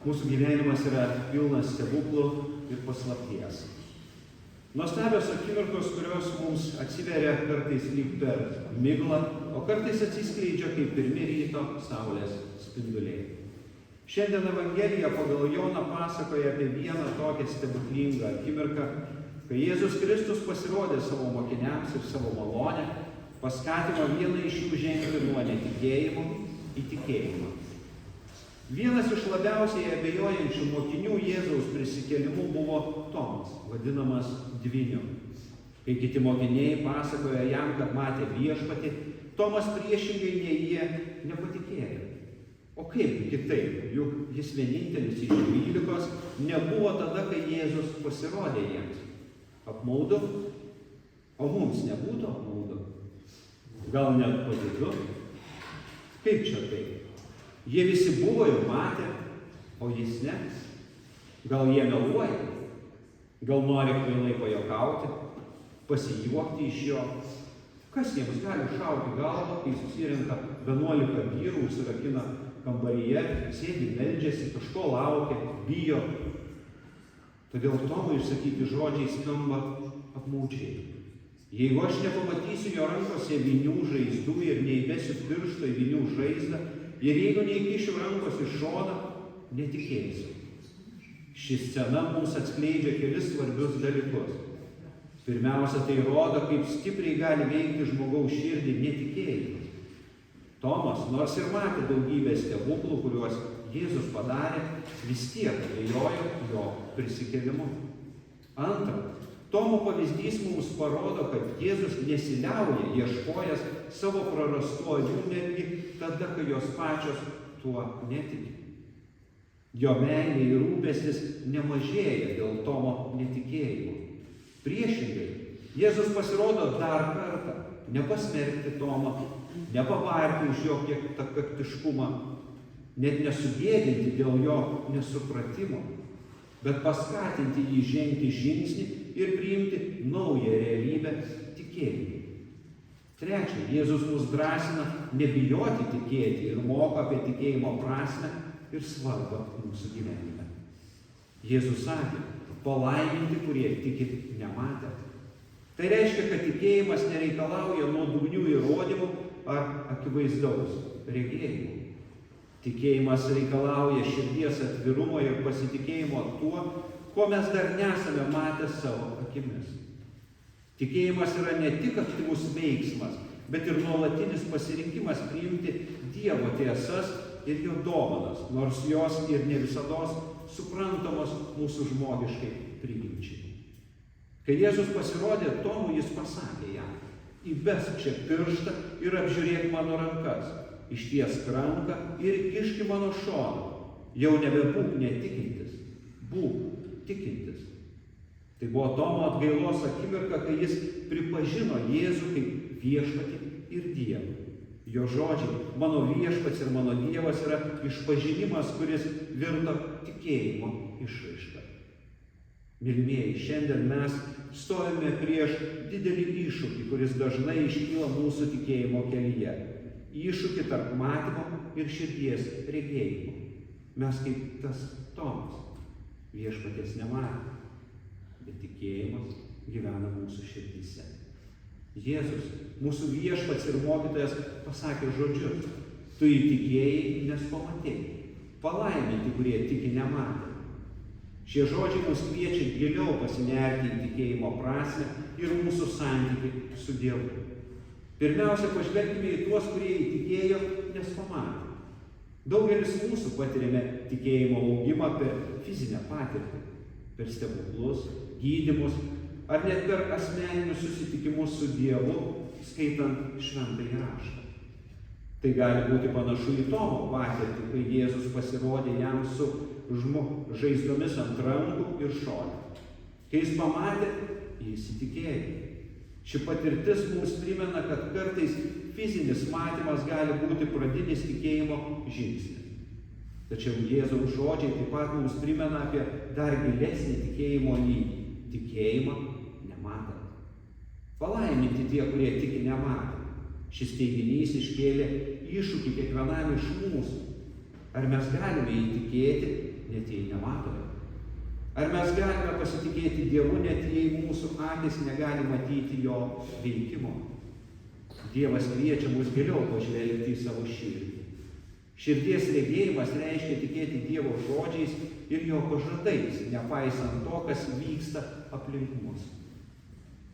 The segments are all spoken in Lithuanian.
Mūsų gyvenimas yra pilnas stebuklų ir paslapties. Nuostabios akimirkos, kurios mums atsiveria kartais lyg per miglą, o kartais atsiskleidžia kaip pirmi ryto saulės spinduliai. Šiandien Evangelija pagal Joną pasakoja apie vieną tokią stebuklingą akimirką, kai Jėzus Kristus pasirodė savo mokiniams ir savo malonę, paskatino vieną iš jų žengti nuo netikėjimo į tikėjimą. Vienas iš labiausiai abejojančių mokinių Jėzaus prisikėlimu buvo Tomas, vadinamas Dvyniu. Kai kiti mokiniai pasakojo jam, kad matė viešpatį, Tomas priešingai nei jie nepatikėjo. O kaip kitaip, juk jis vienintelis iš 12 nebuvo tada, kai Jėzus pasirodė jiems. Apmaudu? O mums nebūtų apmaudu? Gal net pavydu? Kaip čia taip? Jie visi buvo ir matė, o jis ne. Gal jie meluoja? Gal nori kvailai pajuokauti, pasijuokti iš jo? Kas jiems gali šauti galvą, kai susirenka 11 vyrų, užsirakina kambaryje, sėdi, meldžiasi, kažko laukia, bijo. Todėl Tomui išsakyti žodžiai skamba apmaudžiai. Jeigu aš nepamatysiu jo rankose vinių žaizdų ir neįvesiu piršto į vinių žaizdą, ir jeigu neįkišiu rankos į šoną, netikėsiu. Ši scena mums atskleidžia kelis svarbius dalykus. Pirmiausia, tai rodo, kaip stipriai gali veikti žmogaus širdį netikėjimas. Tomas, nors ir matė daugybę stebuklų, kuriuos Jėzus padarė, vis tiek abejojo jo prisikėlimu. Antra, Tomo pavyzdys mums parodo, kad Jėzus nesiliauja ieškojęs savo prarastų avių netgi tada, kai jos pačios tuo netiki. Jo meilė ir rūpestis nemažėja dėl Tomo netikėjimo. Priešingai, Jėzus pasirodo dar kartą nepasmerkti Tomą, nepabarti už jo kaktiškumą, net nesugėdinti dėl jo nesupratimo, bet paskatinti jį žengti žingsnį ir priimti naują realybę tikėjimą. Trečia, Jėzus mus drąsina nebijoti tikėti ir moko apie tikėjimo prasmę ir svarbą mūsų gyvenime. Jėzus sakė, palaiminti, kurie tiki nematę. Tai reiškia, kad tikėjimas nereikalauja nuodugnių įrodymų ar akivaizdaus regėjimo. Tikėjimas reikalauja širdies atvirumo ir pasitikėjimo tuo, ko mes dar nesame matę savo akimis. Tikėjimas yra ne tik aktyvus veiksmas, bet ir nuolatinis pasirinkimas priimti Dievo tiesas ir jo dovanas, nors jos ir ne visados suprantamos mūsų žmogiškai prigimčiai. Kai Jėzus pasirodė Tomui, jis pasakė jam, įbesk čia pirštą ir apžiūrėk mano rankas, ištiesk ranką ir įkišk į mano šoną. Jau nebebūk netikintis, būk tikintis. Tai buvo Tomo atgailos akimirka, kai jis pripažino Jėzų kaip viešpatį ir Dievą. Jo žodžiai, mano viešpats ir mano Dievas, yra išpažinimas, kuris virto tikėjimo išraiška. Mylimieji, šiandien mes stovime prieš didelį iššūkį, kuris dažnai iškyla mūsų tikėjimo kelyje. Iššūkį tarp matymo ir širdies regėjimo. Mes kaip tas Tomas, viešpaties nematome, bet tikėjimas gyvena mūsų širdyse. Jėzus, mūsų viešpats ir mokytojas, pasakė žodžius, tu įtikėjai, nes pamatėjai. Palaiminti, kurie tiki nematę. Šie žodžiai mus kviečia giliau pasinerti į tikėjimo prasmę ir mūsų santykį su Dievu. Pirmiausia, pažvelgime į tuos, kurie įtikėjo, nes pamatė. Daugelis mūsų patiriame tikėjimo augimą per fizinę patirtį, per stebuklus, gydymus, ar net per asmeninius susitikimus su Dievu, skaitant šventąjį raštą. Tai gali būti panašu į Tomo patirtį, kai Jėzus pasirodė jam su žaizdomis ant rankų ir šone. Kai jis pamatė, jis įtikėjo. Ši patirtis mums primena, kad kartais fizinis matymas gali būti pradinis tikėjimo žingsnis. Tačiau Jėzaus žodžiai taip pat mums primena apie dar gilesnį tikėjimo lygį. Tikėjimą nematant. Palaiminti tie, kurie tiki nematant. Šis teiginys iškėlė iššūkį kiekvienam iš mūsų. Ar mes galime įtikėti, net jei nematome? Ar mes galime pasitikėti Dievu, net jei mūsų akis negali matyti jo veikimo? Dievas kviečia mus giliau pažvelgti į savo širdį. Širdies regėjimas reiškia tikėti Dievo žodžiais ir jo pažadais, nepaisant to, kas vyksta aplink mus.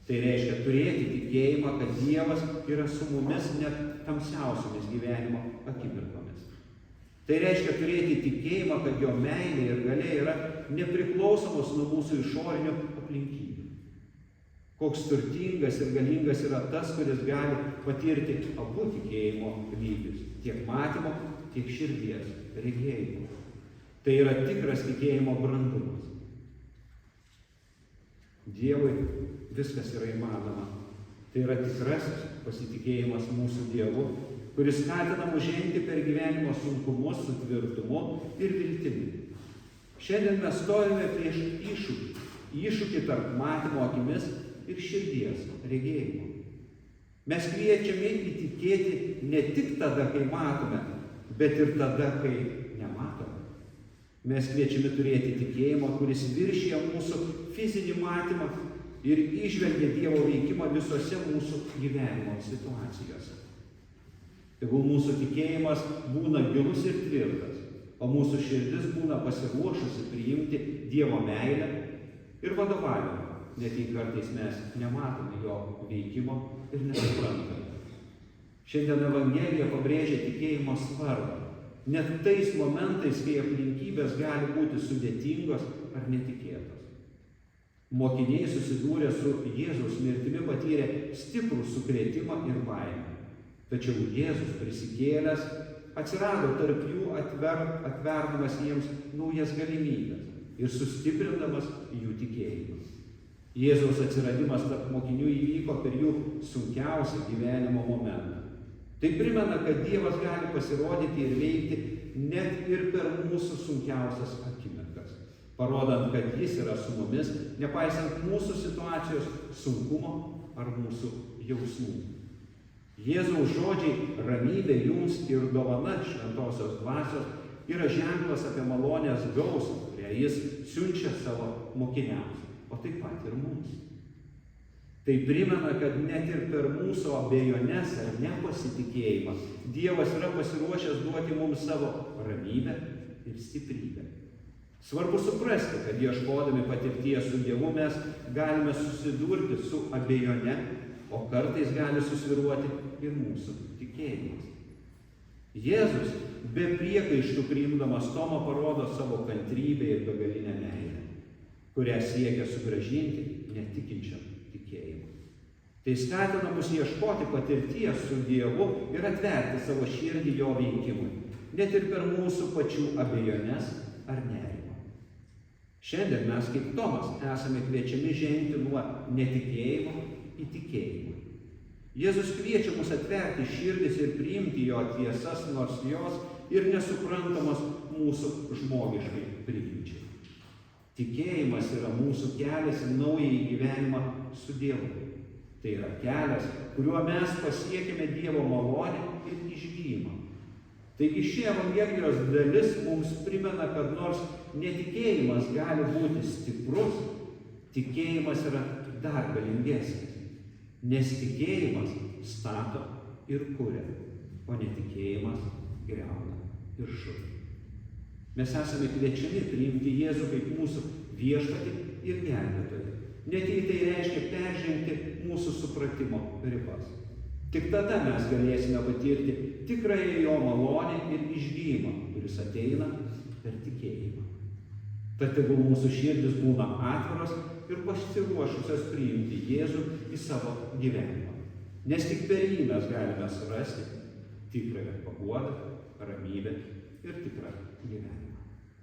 Tai reiškia turėti tikėjimą, kad Dievas yra su mumis net tamsiausiomis gyvenimo akimirkomis. Tai reiškia turėti tikėjimą, kad jo meilė ir galia yra nepriklausomos nuo mūsų išorinių aplinkybių. Koks turtingas ir galingas yra tas, kuris gali patirti abu tikėjimo lygius, tiek matymo, tiek širdies regėjimo. Tai yra tikras tikėjimo brandumas. Dievui viskas yra įmanoma. Tai yra tikrasis pasitikėjimas mūsų Dievu, kuris skatina mus žengti per gyvenimo sunkumus su tvirtumu ir viltimi. Šiandien mes stovime prieš iššūkį tarp matymo akimis ir širdies regėjimo. Mes kviečiame įtikėti ne tik tada, kai matome, bet ir tada, kai nematome. Mes kviečiame turėti tikėjimą, kuris viršija mūsų fizinį matymą ir įžvelgia Dievo veikimą visose mūsų gyvenimo situacijose. Tegul mūsų tikėjimas būna gilus ir tvirtas, o mūsų širdis būna pasiruošusi priimti Dievo meilę ir vadovavimą, net jei kartais mes nematome jo veikimo ir nesuprantame. Šiandien Evangelija pabrėžia tikėjimo svarbą, net tais momentais, kai aplinkybės gali būti sudėtingos ar netikėtos. Mokiniai susidūrę su Jėzaus mirtimi patyrė stiprų sukrėtimą ir baimę. Tačiau Jėzus prisikėlęs atsirado tarp jų atverdamas jiems naujas galimybės ir sustiprindamas jų tikėjimą. Jėzaus atsiradimas tarp mokinių įvyko per jų sunkiausią gyvenimo momentą. Tai primena, kad Dievas gali pasirodyti ir veikti net ir per mūsų sunkiausias akimirkas, parodant, kad Jis yra su mumis, nepaisant mūsų situacijos sunkumo ar mūsų jausmų. Jėzaus žodžiai ramybė jums ir dovana šventosios dvasios yra ženklas apie malonės gausą, kurią Jis siunčia savo mokiniams, o taip pat ir mums. Tai primena, kad net ir per mūsų abejones ar nepasitikėjimą Dievas yra pasiruošęs duoti mums savo ramybę ir stiprybę. Svarbu suprasti, kad ieškodami patirties su Dievu mes galime susidurti su abejone, o kartais gali susvyruoti ir mūsų tikėjimas. Jėzus be priekaištų priimdamas Tomą parodo savo kantrybę ir begalinę meilę, kurią siekia sugrąžinti netikinčiam tikėjimui. Tai skatina mus ieškoti patirties su Dievu ir atverti savo širdį jo veikimui, net ir per mūsų pačių abejones ar nerimą. Šiandien mes kaip Tomas esame kviečiami žengti nuo netikėjimo į tikėjimą. Jėzus kviečia mus atverti širdis ir priimti jo tiesas, nors jos ir nesuprantamos mūsų žmogiškai prigimčiai. Tikėjimas yra mūsų kelias į naująjį gyvenimą su Dievu. Tai yra kelias, kuriuo mes pasiekime Dievo malonę ir išgijimą. Taigi ši Evangelijos dalis mums primena, kad nors netikėjimas gali būti stiprus, tikėjimas yra dar galingesnis. Nes tikėjimas stato ir kuria, o netikėjimas griauna ir žudo. Mes esame kviečiami priimti Jėzų kaip mūsų viešpatį ir gelbėtoją, net jei tai reiškia peržengti mūsų supratimo ribas. Tik tada mes galėsime patirti tikrąją jo malonę ir išgijimą, kuris ateina per tikėjimą. Tad tegul mūsų širdis būna atviros ir pasiruošusios priimti Jėzų į savo gyvenimą. Nes tik per jį mes galime surasti tikrąją paguodą, ramybę ir tikrą gyvenimą.